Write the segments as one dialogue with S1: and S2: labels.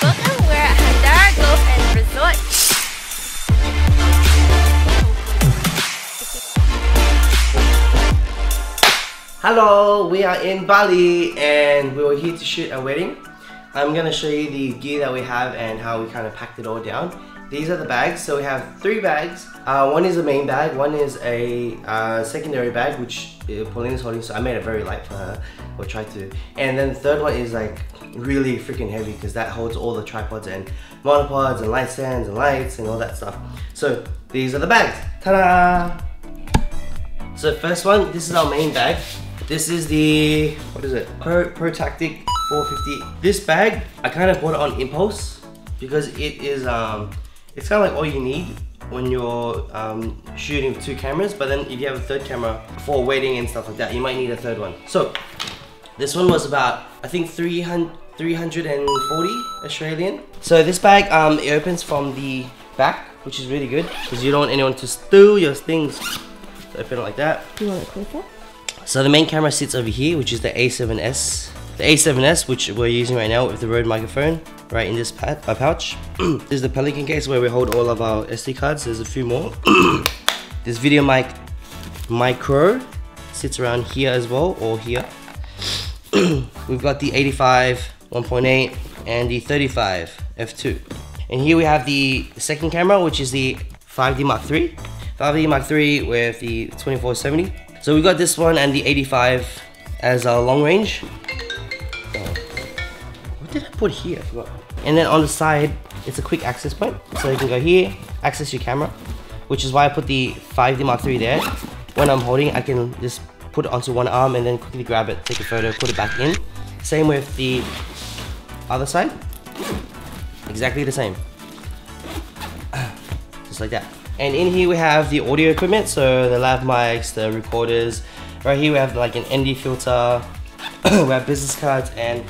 S1: Welcome, we're at Handara Golf and Resort.
S2: Hello, we are in Bali and we were here to shoot a wedding. I'm gonna show you the gear that we have and how we kind of packed it all down. These are the bags. So we have 3 bags. One is a main bag, one is a secondary bag, which Pauline is holding, so I made it very light for her, or tried to. And then the third one is like really freaking heavy because that holds all the tripods and monopods and light stands and lights and all that stuff. So these are the bags. Ta-da! So first one, this is our main bag. This is the, what is it? Pro Tactic 450. This bag, I kind of bought it on impulse because it is, it's kind of like all you need when you're shooting with 2 cameras, but then if you have a 3rd camera for wedding and stuff like that, you might need a 3rd one. So this one was about, I think 340 Australian. So this bag, it opens from the back, which is really good because you don't want anyone to steal your things. So open it like that.
S3: You want it closer? So
S2: the main camera sits over here, which is the A7S. The A7S, which we're using right now with the Rode microphone, right in this pouch. This is the Pelican case where we hold all of our SD cards. There's a few more. This video mic micro sits around here as well, or here. We've got the 85 1.8 and the 35 f2. And here we have the second camera, which is the 5D Mark III. 5D Mark III with the 2470. So we got this one and the 85 as our long range. What did I put here? I forgot. And then on the side, it's a quick access point. So you can go here, access your camera, which is why I put the 5D Mark III there. When I'm holding, I can just put it onto one arm and then quickly grab it, take a photo, put it back in. Same with the other side. Exactly the same. Just like that. And in here we have the audio equipment, so the lav mics, the recorders. Right here we have like an ND filter, we have business cards, and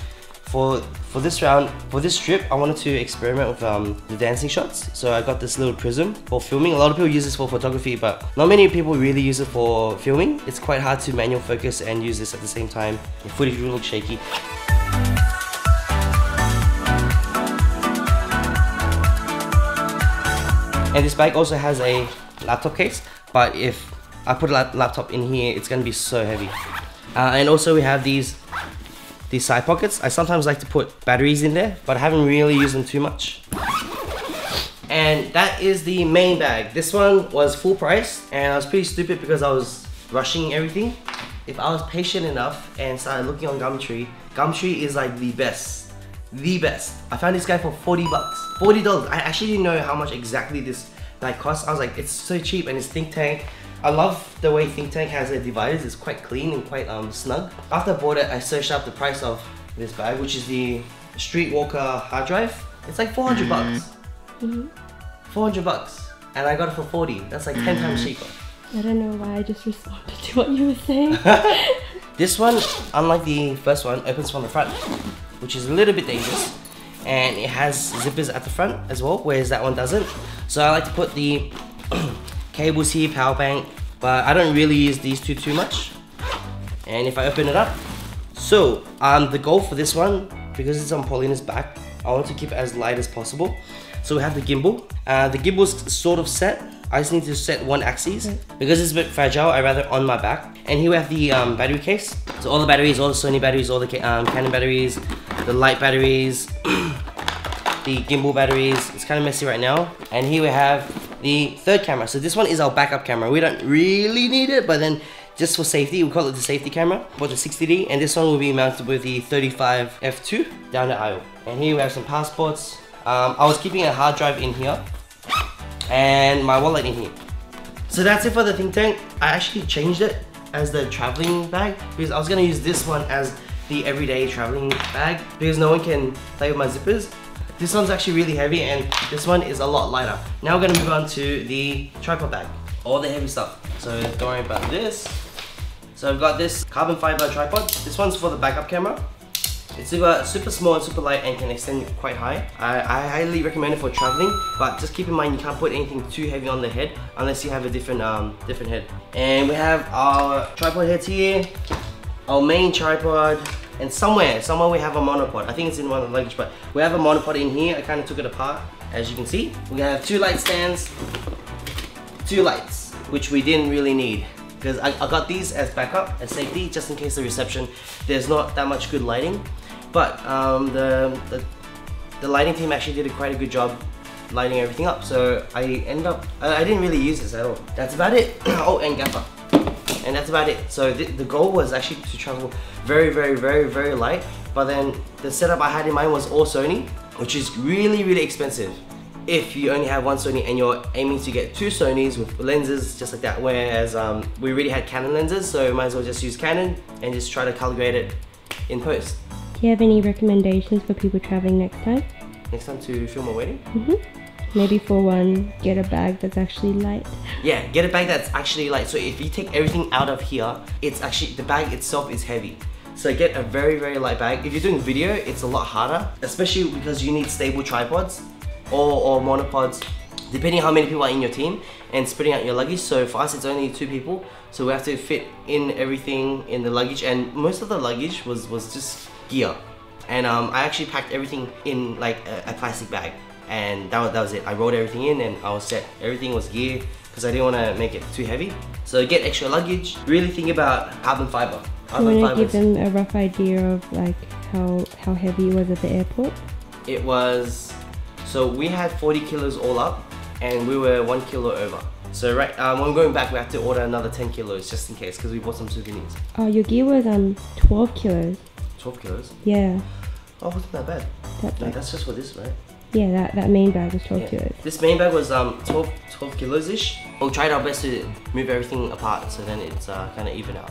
S2: for this round, for this trip, I wanted to experiment with the dancing shots. So I got this little prism for filming. A lot of people use this for photography, but not many people really use it for filming. It's quite hard to manual focus and use this at the same time. The footage will look shaky. And this bag also has a laptop case, but if I put a laptop in here, it's gonna be so heavy. And also we have these side pockets. I sometimes like to put batteries in there, but I haven't really used them too much. And that is the main bag. This one was full price, and I was pretty stupid because I was rushing everything. If I was patient enough and started looking on Gumtree, Gumtree is like the best. The best. I found this guy for 40 bucks. $40. I actually didn't know how much exactly this bag costs. I was like, it's so cheap, and it's Think Tank. I love the way Think Tank has their dividers. It's quite clean and quite snug. After I bought it, I searched up the price of this bag, which is the Streetwalker hard drive. It's like 400 bucks. 400 bucks. And I got it for 40. That's like 10 times cheaper.
S3: I don't know why I just responded to what you were saying.
S2: This one, unlike the first one, opens from the front, which is a little bit dangerous. And it has zippers at the front as well, whereas that one doesn't. So I like to put the cables here, power bank, but I don't really use these two too much. And if I open it up, so the goal for this one, because it's on Paulina's back, I want to keep it as light as possible. So we have the gimbal. The gimbal's sort of set. I just need to set one axis. Because it's a bit fragile, I'd rather on my back. And here we have the battery case. So all the batteries, all the Sony batteries, all the Canon batteries, the light batteries, the gimbal batteries. It's kind of messy right now. And here we have the 3rd camera. So this one is our backup camera. We don't really need it, but then just for safety, we call it the safety camera for the 60D. And this one will be mounted with the 35 f2 down the aisle. And here we have some passports. I was keeping a hard drive in here and my wallet in here. So that's it for the Think Tank. I actually changed it as the traveling bag because I was gonna use this one as the everyday traveling bag because no one can play with my zippers. This one's actually really heavy and this one is a lot lighter. Now we're gonna move on to the tripod bag, all the heavy stuff. So don't worry about this. So I've got this carbon fiber tripod. This one's for the backup camera. It's super small and super light and can extend quite high. I highly recommend it for traveling, but just keep in mind you can't put anything too heavy on the head unless you have a different head. And we have our tripod heads here, our main tripod, And somewhere we have a monopod. I think it's in one of the luggage, but we have a monopod in here. I kind of took it apart, as you can see. We're gonna have 2 light stands, 2 lights, which we didn't really need. Because I got these as backup, as safety, just in case the reception, there's not that much good lighting. But the lighting team actually did quite a good job lighting everything up. So I didn't really use this at all. That's about it. Oh, and gaffer. And that's about it. So the goal was actually to travel very light. But then the setup I had in mind was all Sony, which is really expensive if you only have one Sony and you're aiming to get 2 Sonys with lenses just like that. Whereas we already had Canon lenses, so might as well just use Canon and just try to calibrate it in post.
S3: Do you have any recommendations for people traveling next time?
S2: Next time to film a wedding?
S3: Maybe for one, get a bag that's actually light.
S2: Yeah, get a bag that's actually light. So if you take everything out of here, it's actually, the bag itself is heavy. So get a very light bag. If you're doing video, it's a lot harder, especially because you need stable tripods or monopods, depending on how many people are in your team, and spreading out your luggage. So for us, it's only 2 people, so we have to fit in everything in the luggage, and most of the luggage was just gear. And I actually packed everything in like a plastic bag, and that was it. I rolled everything in and I was set. Everything was gear because I didn't want to make it too heavy. So get extra luggage. Really think about carbon fiber.
S3: Do you want to give them a rough idea of like how heavy it was at the airport?
S2: It was, so we had 40 kilos all up, and we were 1 kilo over. So when we're going back, we have to order another 10 kilos just in case, because we bought some souvenirs.
S3: Oh, your gear was 12 kilos.
S2: 12 kilos?
S3: Yeah.
S2: Oh, wasn't that bad? That's just for this, right?
S3: Yeah, that main bag was 12 kilos.
S2: This main bag was 12 kilos-ish. We'll try our best to move everything apart so then it's kind of even out.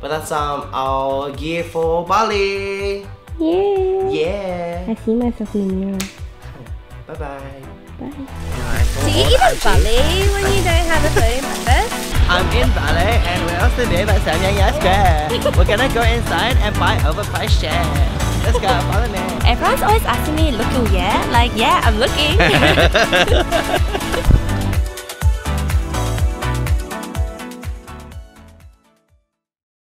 S2: But that's our gear for Bali.
S3: Yeah.
S2: Yeah.
S3: I see myself in the mirror.
S2: Bye-bye.
S3: Bye.
S1: Do you even Bali when you don't have a phone member?
S4: I'm in Bali and we're also today by Samyang Square. We're gonna go inside and buy overpriced shit. Let's go, follow me.
S1: Everyone's always asking me, looking yeah? Like, yeah, I'm looking.